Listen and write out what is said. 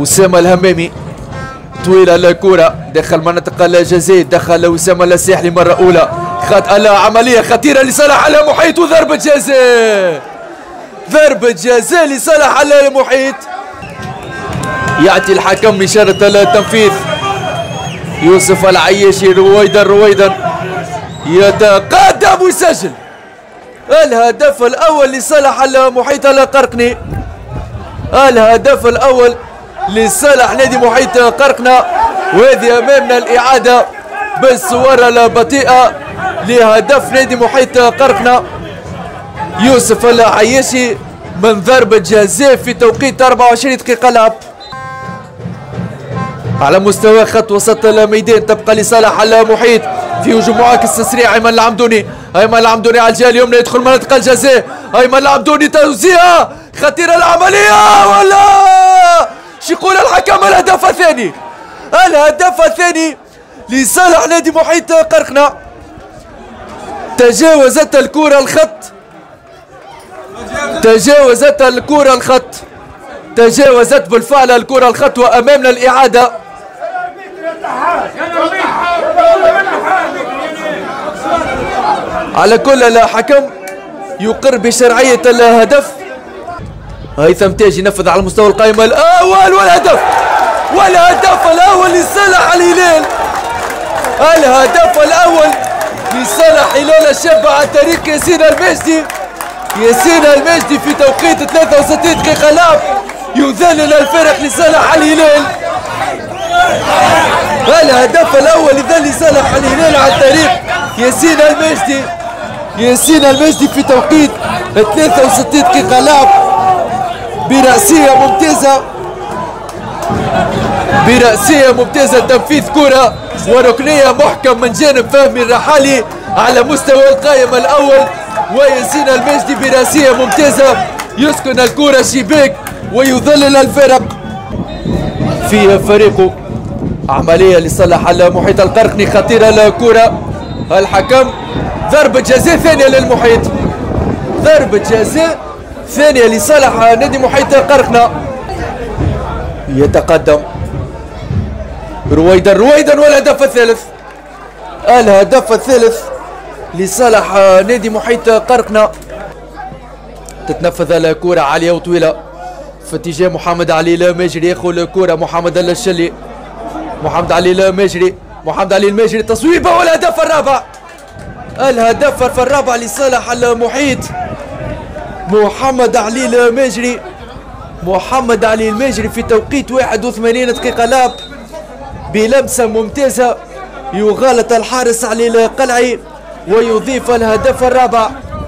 أسامة الهمامي طويلة الكرة داخل منطقة الجزاء، دخل أسامة الساحلي مرة أولى، عملية خطيرة لصالح على محيط وضربة جزاء، ضربة جزاء لصالح على محيط. يعطي الحكم إشارة التنفيذ. يوسف العياشي رويدا يتقدم ويسجل الهدف الأول لصالح المحيط القرقني، الهدف الأول لصالح نادي محيط قرقنة. وهذه أمامنا الإعادة بالصور البطيئة لهدف نادي محيط قرقنة. يوسف العياشي من ضربة جزاء في توقيت 24 دقيقة لعب. على مستوى خط وسط الميدان تبقى لصالح المحيط في هجوم معاكس تسريع. ايمن العمدوني على الجهه اليمنى يدخل منطقه الجزاء. ايمن العمدوني توزيعه خطيره العمليه ولا شو يقول الحكم؟ الهدف الثاني، الهدف الثاني لصالح نادي محيط قرقنة. تجاوزت الكره الخط، تجاوزت الكره الخط، تجاوزت بالفعل الكره الخط. وامامنا الاعاده. على كل الحكم يقر بشرعية الهدف. هيثم تاج ينفذ على مستوى القائمة الأول والهدف الأول لصالح الهلال، الهدف الأول لصالح هلال الشاب عن طريق ياسين المجدي في توقيت 63 دقيقة لعب يذلل الفرق لصالح الهلال. الهدف الأول إذا لصالح الهلال عن طريق ياسين المجدي في توقيت 63 دقيقة لعب برأسية ممتازة، تنفيذ كرة وركنية محكم من جانب فهمي الرحالي على مستوى القائمة الأول. وياسين المجدي برأسية ممتازة يسكن الكرة شباك ويظلل الفرق في فريقه. عملية لصالح المحيط القرقني خطيرة الكرة. الحكم ضربة جزاء ثانية للمحيط، ضربة جزاء ثانية لصالح نادي محيط قرقنة. يتقدم رويدا والهدف الثالث، الهدف الثالث لصالح نادي محيط قرقنة. تتنفذ الكرة عالية وطويلة في اتجاه محمد علي المجري، ياخذ الكرة محمد الشلي، محمد علي المجري تصويبه والهدف الرابع، الهدف الرابع لصالح المحيط. محمد علي المجري في توقيت 81 دقيقة لعب بلمسة ممتازة يغالط الحارس علي القلعي ويضيف الهدف الرابع.